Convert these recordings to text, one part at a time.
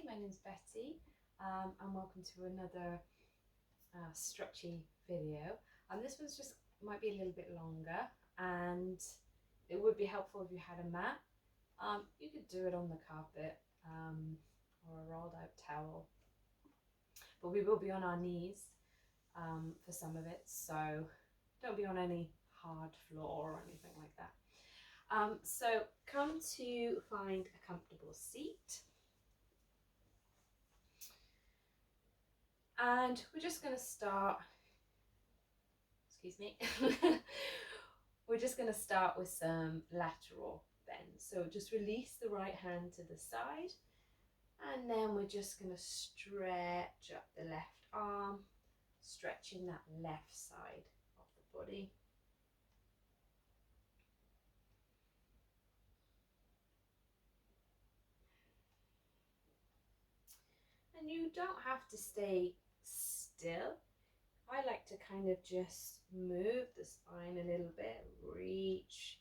my name's Betty and welcome to another stretchy video. This one's just might be a little bit longer, and it would be helpful if you had a mat. You could do it on the carpet or a rolled out towel, but we will be on our knees for some of it, so don't be on any hard floor or anything like that. So come to find a comfortable seat. And we're just going to start, excuse me, we're just going to start with some lateral bends. So just release the right hand to the side, and then we're just going to stretch up the left arm, stretching that left side of the body. And you don't have to stay still. I like to kind of just move the spine a little bit, reach,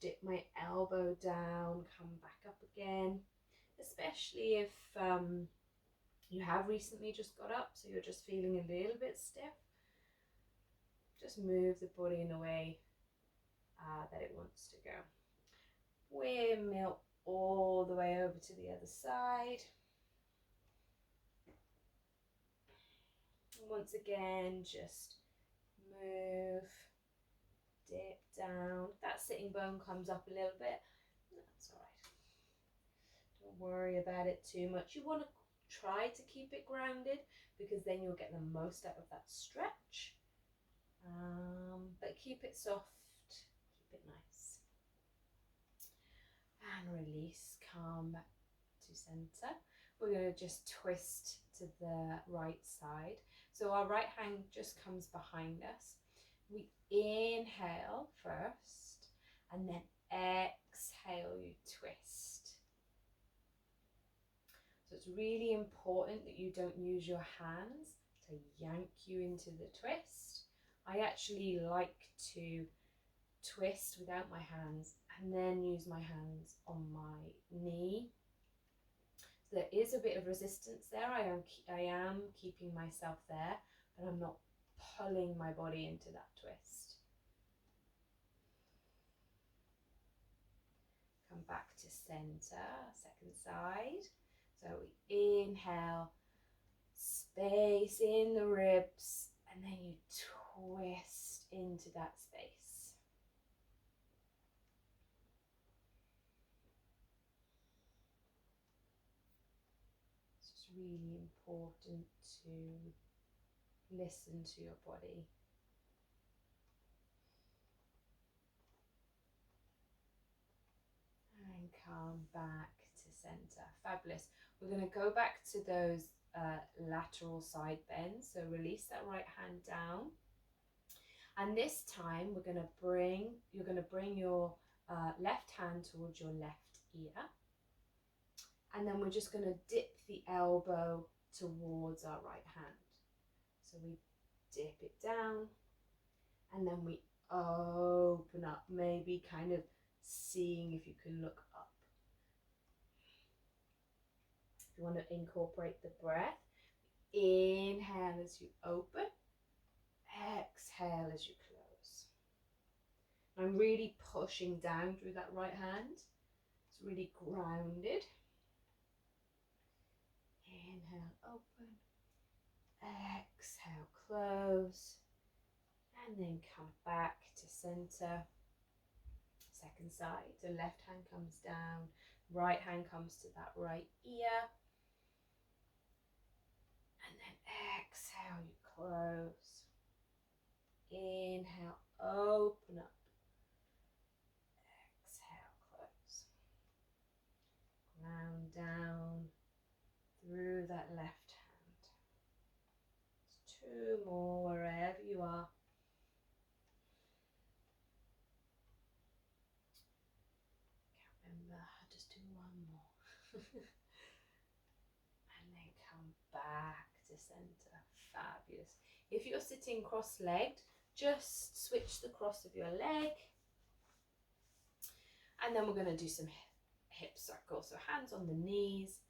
dip my elbow down, come back up again, especially if you have recently just got up, so you're just feeling a little bit stiff. Just move the body in a way that it wants to go. Windmill all the way over to the other side. Once again, just move, dip down. If that sitting bone comes up a little bit, that's all right. Don't worry about it too much. You want to try to keep it grounded, because then you'll get the most out of that stretch. But keep it soft, keep it nice. And release, come back to center. We're going to just twist to the right side. So our right hand just comes behind us. We inhale first, and then exhale, you twist. So it's really important that you don't use your hands to yank you into the twist. I actually like to twist without my hands and then use my hands on my knee. So there is a bit of resistance there. I am keeping myself there, but I'm not pulling my body into that twist. Come back to center, second side. So we inhale, space in the ribs, and then you twist into that space. It's just really important to listen to your body. And come back to center. Fabulous. We're going to go back to those lateral side bends. So release that right hand down. And this time you're going to bring your left hand towards your left ear. And then we're just going to dip the elbow towards our right hand. So we dip it down, and then we open up, maybe kind of seeing if you can look up. If you want to incorporate the breath, inhale as you open, exhale as you close. I'm really pushing down through that right hand. It's really grounded. Inhale, open, exhale, close, and then come back to center. Second side, so left hand comes down, right hand comes to that right ear, and then exhale, you close. Inhale, open up, exhale, close. Ground down through that left hand. It's two more wherever you are. I'll just do one more. And then come back to center. Fabulous. If you're sitting cross-legged, just switch the cross of your leg. And then we're going to do some hip circles. So hands on the knees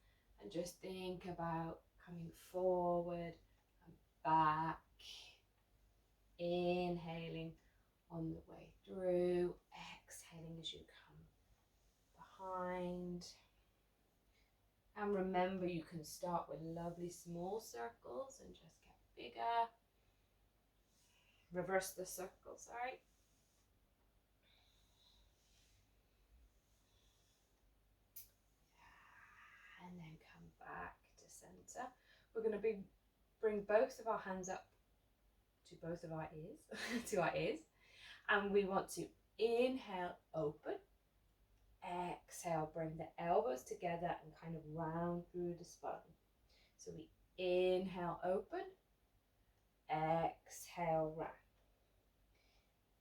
And just think about coming forward and back, inhaling on the way through, exhaling as you come behind. And remember, you can start with lovely small circles and just get bigger. Reverse the circle, sorry. And then come back to center. We're going to bring both of our hands up to both of our ears, to our ears. And we want to inhale, open. Exhale, bring the elbows together and kind of round through the spine. So we inhale, open. Exhale, round.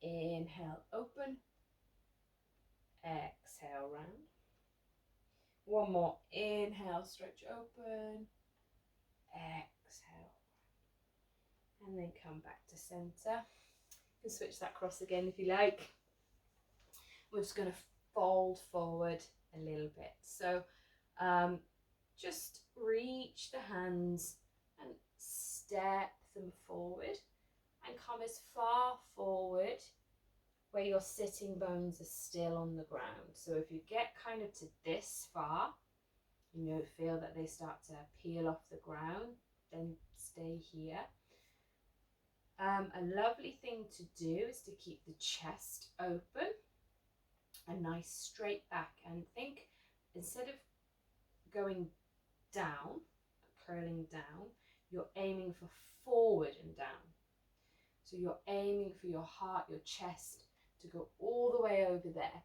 Inhale, open. Exhale, round. One more. Inhale, stretch open. Exhale. And then come back to center. You can switch that cross again if you like. We're just going to fold forward a little bit. So just reach the hands and step them forward and come as far forward where your sitting bones are still on the ground. So if you get kind of to this far, you feel that they start to peel off the ground, then stay here. A lovely thing to do is to keep the chest open, a nice straight back, and think instead of going down, curling down, you're aiming for forward and down. So you're aiming for your heart, your chest to go all the way over there.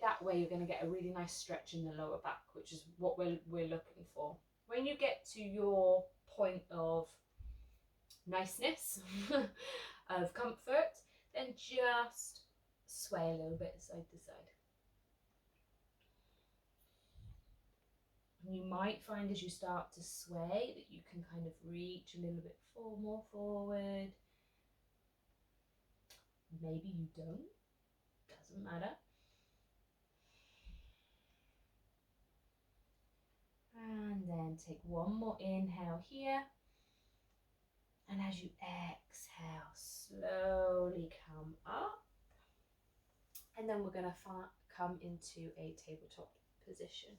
That way you're going to get a really nice stretch in the lower back, which is what we're looking for. When you get to your point of niceness, of comfort, then just sway a little bit side to side. You might find as you start to sway that you can kind of reach a little bit more forward. Maybe you don't, doesn't matter. And then take one more inhale here. And as you exhale, slowly come up. And then we're going to come into a tabletop position.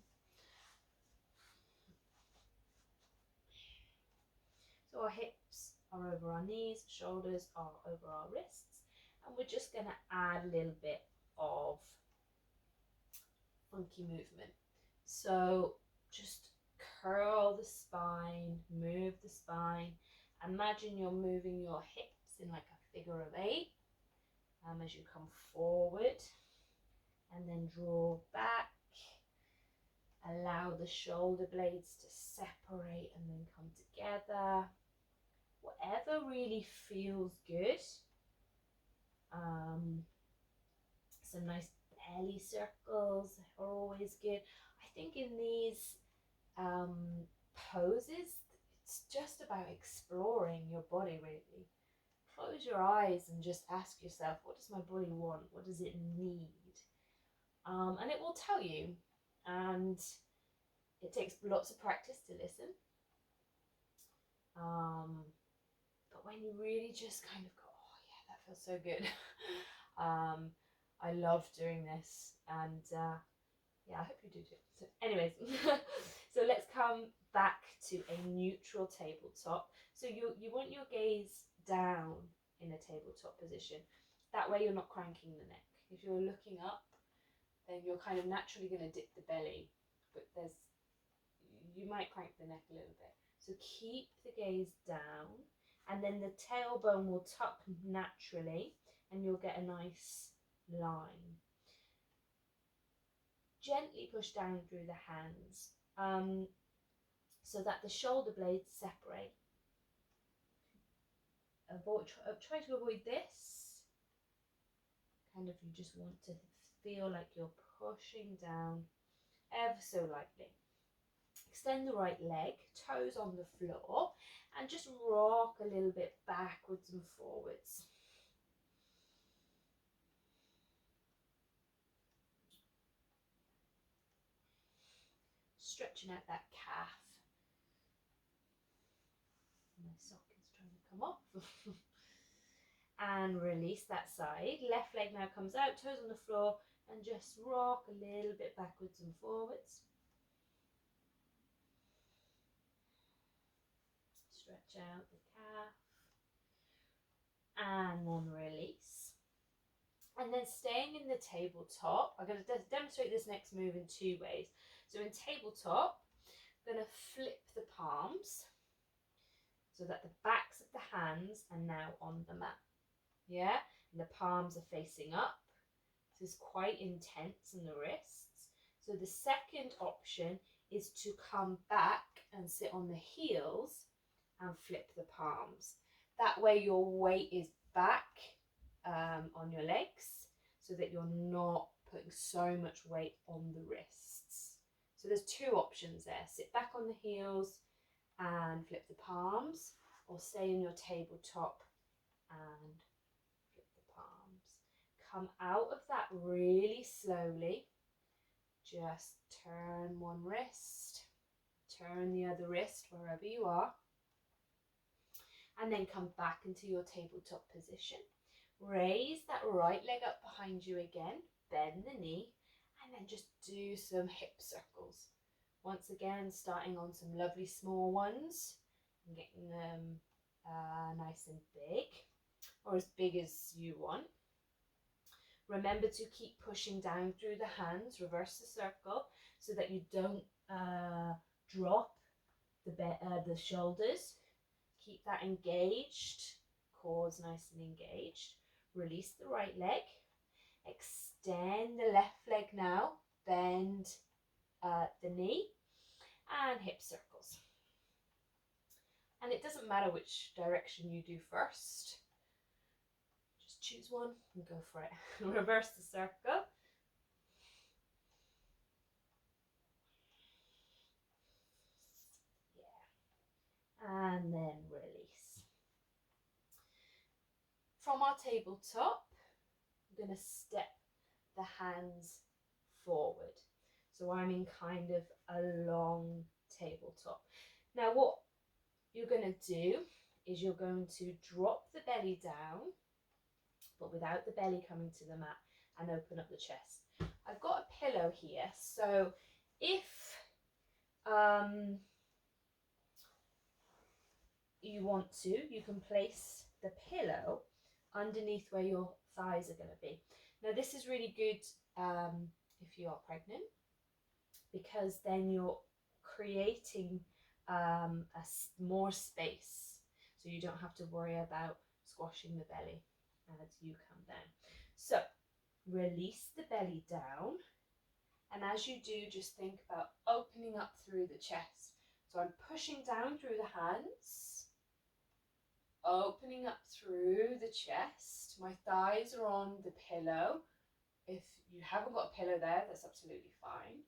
So our hips are over our knees, shoulders are over our wrists. And we're just going to add a little bit of funky movement. So just curl the spine, move the spine. Imagine you're moving your hips in like a figure of 8 as you come forward, and then draw back. Allow the shoulder blades to separate and then come together. Whatever really feels good. Some nice belly circles are always good. I think in these poses, it's just about exploring your body, really. Close your eyes and just ask yourself, what does my body want? What does it need? And it will tell you. And it takes lots of practice to listen. But when you really just kind of go, oh yeah, that feels so good. I love doing this, and yeah, I hope you do too. So anyways, so let's come back to a neutral tabletop. So you want your gaze down in a tabletop position. That way you're not cranking the neck. If you're looking up, then you're kind of naturally going to dip the belly, but you might crank the neck a little bit. So keep the gaze down, and then the tailbone will tuck naturally, and you'll get a nice line. Gently push down through the hands so that the shoulder blades separate. Try to avoid this. Kind of, you just want to feel like you're pushing down ever so lightly. Extend the right leg, toes on the floor, and just rock a little bit backwards and forwards. stretching out that calf. My sock is trying to come off. And release that side. Left leg now comes out, toes on the floor, and just rock a little bit backwards and forwards. Stretch out the calf. And then release. And then staying in the tabletop, I'm going to demonstrate this next move in 2 ways. So in tabletop, I'm going to flip the palms so that the backs of the hands are now on the mat. Yeah, and the palms are facing up. This is quite intense in the wrists. So the second option is to come back and sit on the heels and flip the palms. That way your weight is back on your legs, so that you're not putting so much weight on the wrists. So there's 2 options there. Sit back on the heels and flip the palms, or stay in your tabletop and flip the palms. Come out of that really slowly. Just turn one wrist, turn the other wrist wherever you are, and then come back into your tabletop position. Raise that right leg up behind you again, bend the knee, and then just do some hip circles. Once again, starting on some lovely small ones and getting them nice and big, or as big as you want. Remember to keep pushing down through the hands, reverse the circle, so that you don't drop the shoulders. Keep that engaged, core's nice and engaged. Release the right leg, extend the left leg now, bend the knee, and hip circles. And it doesn't matter which direction you do first. Just choose one and go for it. Reverse the circle. Yeah. And then release. From our tabletop, I'm going to step the hands forward. So I'm in kind of a long tabletop. Now what you're going to do is you're going to drop the belly down, but without the belly coming to the mat, and open up the chest. I've got a pillow here, so if you want to, you can place the pillow underneath where your thighs are going to be. Now this is really good if you are pregnant, because then you're creating more space, so you don't have to worry about squashing the belly as you come down. So release the belly down, and as you do, just think about opening up through the chest. So I'm pushing down through the hands, opening up through the chest. My thighs are on the pillow. If you haven't got a pillow there, that's absolutely fine.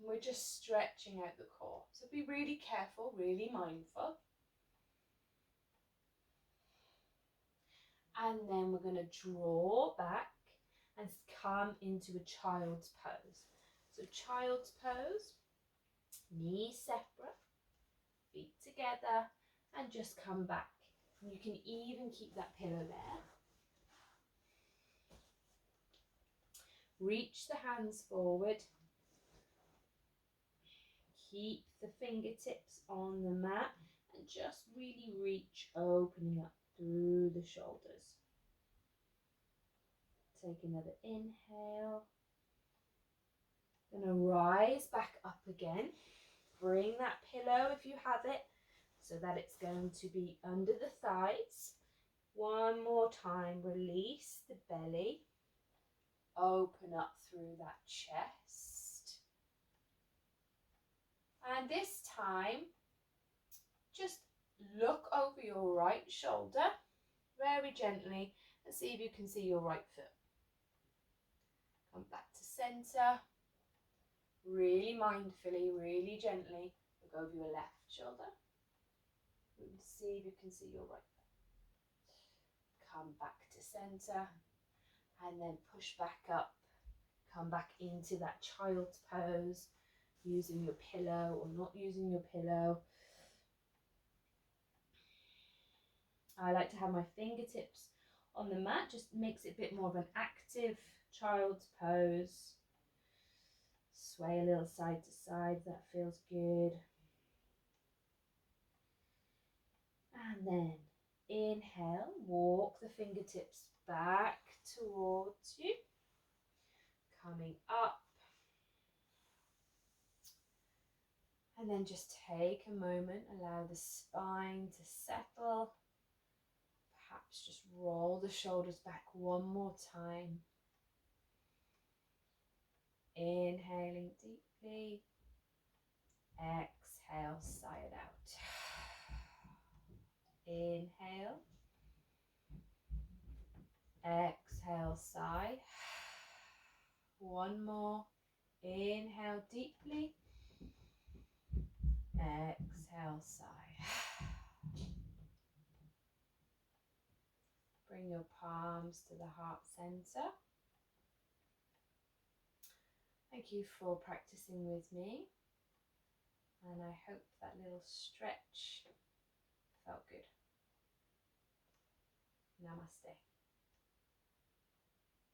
We're just stretching out the core. So be really careful, really mindful. And then we're going to draw back and come into a child's pose. So child's pose, knees separate, feet together, and just come back. You can even keep that pillow there. Reach the hands forward. Keep the fingertips on the mat and just really reach, opening up through the shoulders. Take another inhale. Gonna rise back up again. Bring that pillow if you have it, so that it's going to be under the thighs. One more time, release the belly. Open up through that chest. And this time, just look over your right shoulder very gently and see if you can see your right foot. Come back to center. Really mindfully, really gently look over your left shoulder. See if you can see your right foot. Come back to center and then push back up. Come back into that child's pose, using your pillow or not using your pillow. I like to have my fingertips on the mat, just makes it a bit more of an active child's pose. Sway a little side to side, that feels good. And then inhale, walk the fingertips back towards you, coming up. And then just take a moment, allow the spine to settle. Perhaps just roll the shoulders back one more time. Inhaling deeply. Exhale, sigh it out. Inhale. Exhale, sigh. One more. Inhale deeply. Exhale, sigh. Bring your palms to the heart center. Thank you for practicing with me. And I hope that little stretch felt good. Namaste.